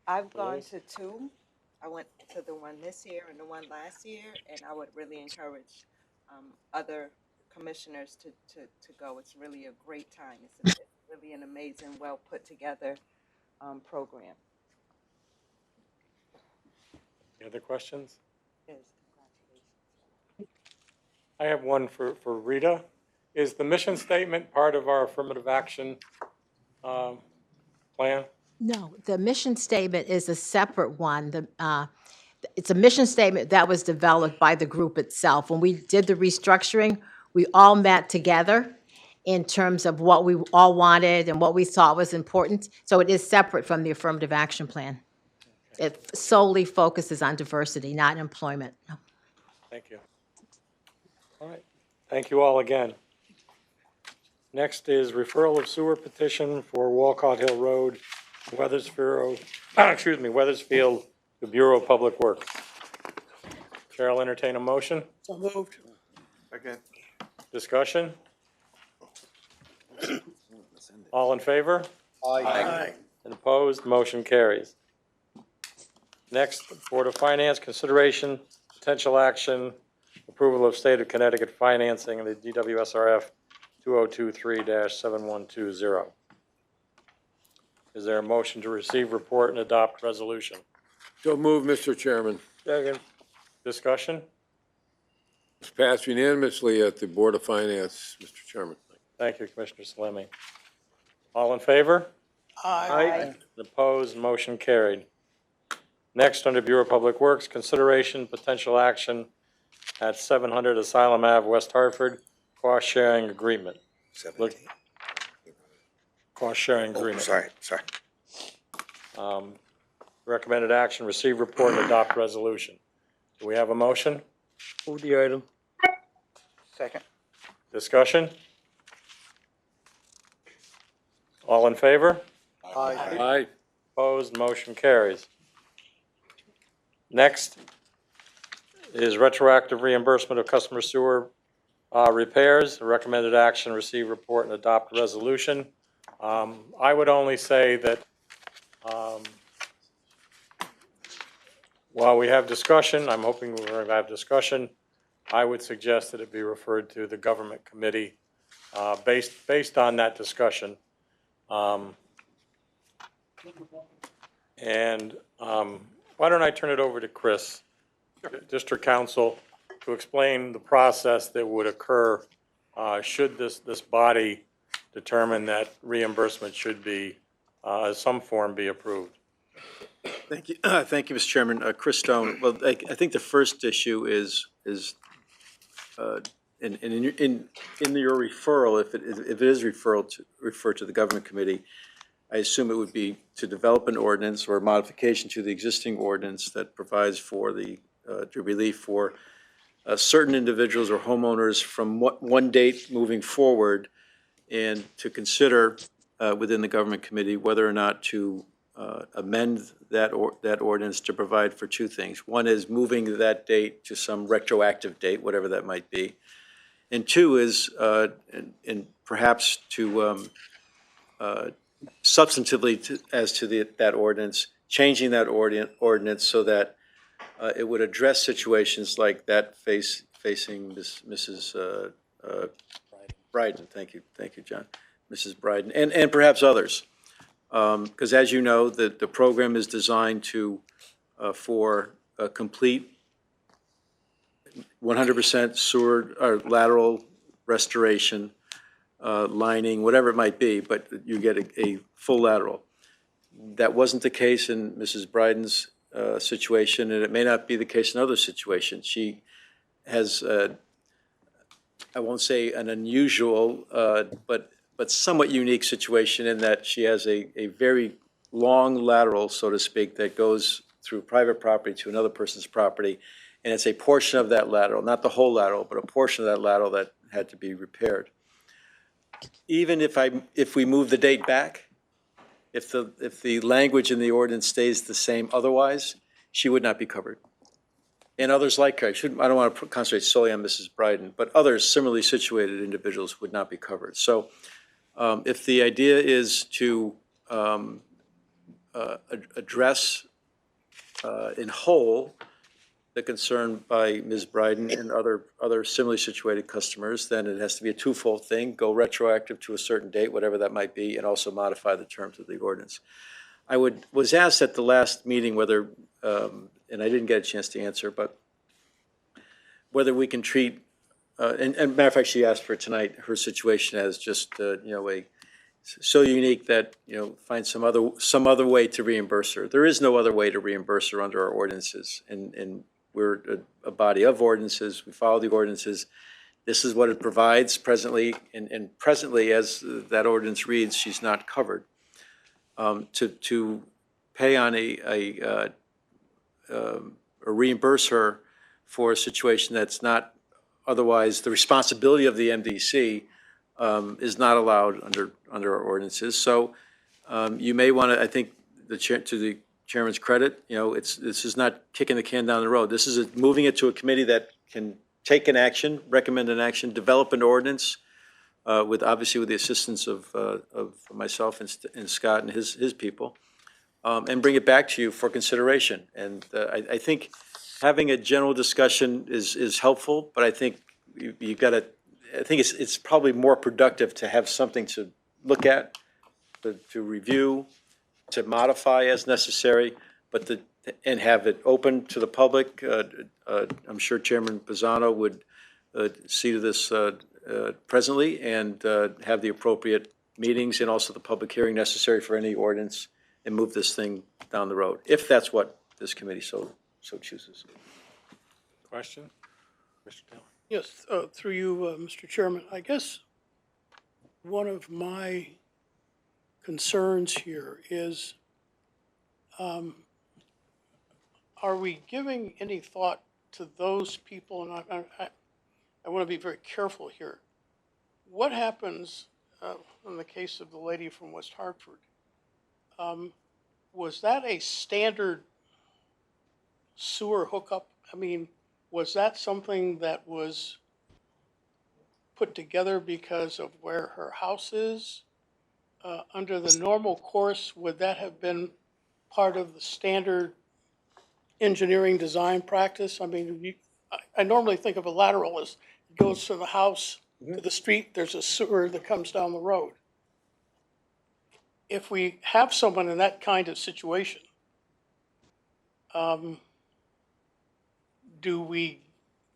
I've gone to two. I went to the one this year and the one last year, and I would really encourage other commissioners to go. It's really a great time. It's really an amazing, well put together program. Any other questions? Yes, I have one for Rita. Is the mission statement part of our affirmative action plan? No, the mission statement is a separate one. It's a mission statement that was developed by the group itself. When we did the restructuring, we all met together in terms of what we all wanted and what we thought was important. So it is separate from the affirmative action plan. It solely focuses on diversity, not employment. Thank you. All right. Thank you all again. Next is referral of sewer petition for Walcott Hill Road, Wethersfield to Bureau of Public Works. Chair will entertain a motion. So moved. Second. Discussion? All in favor? Aye. And opposed? Motion carries. Next, Board of Finance, consideration, potential action, approval of State of Connecticut financing, the DWSRF 2023-7120. Is there a motion to receive, report, and adopt resolution? So move, Mr. Chairman. Second. Discussion? It's passed unanimously at the Board of Finance, Mr. Chairman. Thank you, Commissioner Salemi. All in favor? Aye. And opposed? Motion carried. Next, under Bureau of Public Works, consideration, potential action at 700 Asylum Ave, West Hartford, cost-sharing agreement. 17. Cost-sharing agreement. Sorry. Recommended action, receive report and adopt resolution. Do we have a motion? Move the item. Second. Discussion? All in favor? Aye. Opposed? Motion carries. Next is retroactive reimbursement of customer sewer Repairs, recommended action, receive report and adopt resolution. I would only say that while we have discussion, I'm hoping we're going to have discussion, I would suggest that it be referred to the government committee based on that discussion. Why don't I turn it over to Chris, District Counsel, to explain the process that would occur should this body determine that reimbursement should be, some form be approved. Thank you, thank you, Mr. Chairman. Chris Stone. Well, I think the first issue is in your referral, if it is referred to the government committee, I assume it would be to develop an ordinance or a modification to the existing ordinance that provides for the relief for certain individuals or homeowners from one date moving forward, and to consider within the government committee whether or not to amend that ordinance to provide for two things. One is moving that date to some retroactive date, whatever that might be. And two is, and perhaps to substantively as to that ordinance, changing that ordinance so that it would address situations like that facing Mrs. Bryden. Thank you, John. Mrs. Bryden, and perhaps others. Because as you know, the program is designed for a complete 100% sewer or lateral restoration, lining, whatever it might be, but you get a full lateral. That wasn't the case in Mrs. Bryden's situation, and it may not be the case in other situations. She has, I won't say an unusual, but somewhat unique situation in that she has a very long lateral, so to speak, that goes through private property to another person's property, and it's a portion of that lateral, not the whole lateral, but a portion of that lateral that had to be repaired. Even if we move the date back, if the language in the ordinance stays the same otherwise, she would not be covered. And others like her, I don't want to concentrate solely on Mrs. Bryden, but others similarly situated individuals would not be covered. So if the idea is to address in whole the concern by Ms. Bryden and other similarly situated customers, then it has to be a twofold thing: go retroactive to a certain date, whatever that might be, and also modify the terms of the ordinance. I was asked at the last meeting whether, and I didn't get a chance to answer, but whether we can treat, and matter of fact, she asked for tonight, her situation as just so unique that find some other way to reimburse her. There is no other way to reimburse her under our ordinances, and we're a body of ordinances. We follow the ordinances. This is what it provides presently, and presently, as that ordinance reads, she's not covered. To pay on or reimburse her for a situation that's not otherwise the responsibility of the MDC is not allowed under our ordinances. So you may want to, I think, to the chairman's credit, this is not kicking the can down the road. This is moving it to a committee that can take an action, recommend an action, develop an ordinance, obviously with the assistance of myself and Scott and his people, and bring it back to you for consideration. And I think having a general discussion is helpful, but I think you've got to. I think it's probably more productive to have something to look at, to review, to modify as necessary, and have it open to the public. I'm sure Chairman Pisano would see to this presently and have the appropriate meetings and also the public hearing necessary for any ordinance and move this thing down the road, if that's what this committee so chooses. Question? Mr. Taylor? Yes, through you, Mr. Chairman. I guess one of my concerns here is, are we giving any thought to those people? And I want to be very careful here. What happens in the case of the lady from West Hartford? Was that a standard sewer hookup? I mean, was that something that was put together because of where her house is? Under the normal course, would that have been part of the standard engineering design practice? I mean, I normally think of a lateral as it goes from the house to the street, there's a sewer that comes down the road. If we have someone in that kind of situation, do we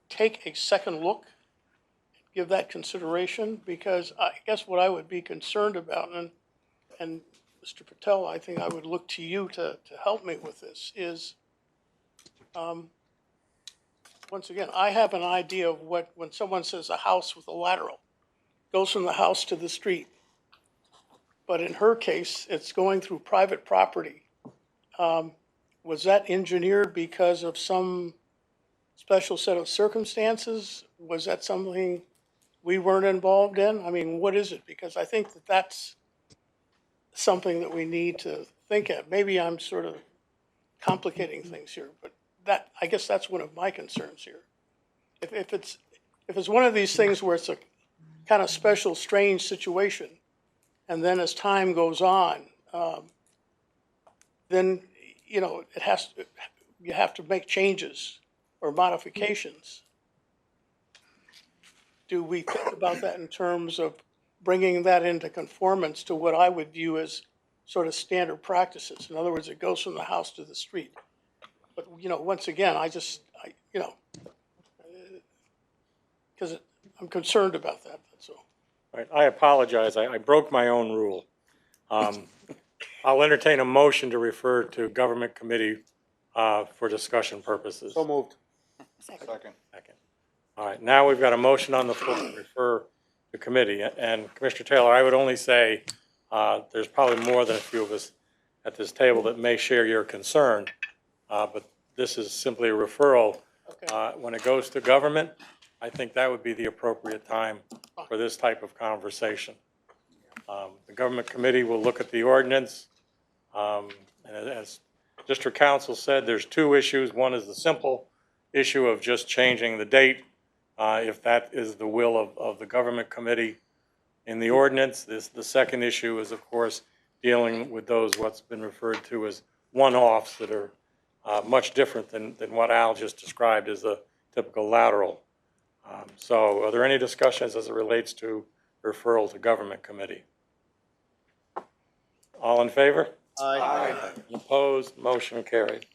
take a second look, give that consideration? Because I guess what I would be concerned about, and Mr. Patel, I think I would look to you to help me with this, is, once again, I have an idea of what, when someone says a house with a lateral, goes from the house to the street. But in her case, it's going through private property. Was that engineered because of some special set of circumstances? Was that something we weren't involved in? I mean, what is it? Because I think that that's something that we need to think at. Maybe I'm sort of complicating things here, but that, I guess that's one of my concerns here. If it's one of these things where it's a kind of special, strange situation, and then as time goes on, then, you know, you have to make changes or modifications. Do we think about that in terms of bringing that into conformance to what I would view as sort of standard practices? In other words, it goes from the house to the street. But, you know, once again, you know, because I'm concerned about that, that's all. Right, I apologize, I broke my own rule. I'll entertain a motion to refer to government committee for discussion purposes. So moved. Second. All right, now we've got a motion on the floor to refer to committee. And Commissioner Taylor, I would only say there's probably more than a few of us at this table that may share your concern, but this is simply a referral. Okay. When it goes to government, I think that would be the appropriate time for this type of conversation. The government committee will look at the ordinance. And as district council said, there's two issues. One is the simple issue of just changing the date, if that is the will of the government committee in the ordinance. The second issue is, of course, dealing with those what's been referred to as one-offs that are much different than what Al just described as a typical lateral. So are there any discussions as it relates to referral to government committee? All in favor? Aye. Opposed? Motion carried.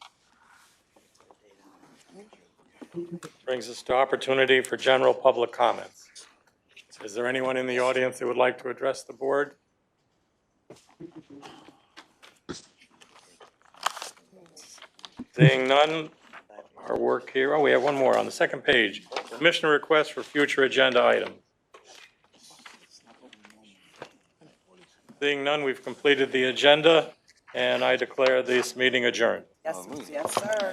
Brings us to opportunity for general public comments. Is there anyone in the audience who would like to address the board? Seeing none, our work here, oh, we have one more on the second page. Commissioner requests for future agenda items. Seeing none, we've completed the agenda, and I declare this meeting adjourned. Yes, yes, sir.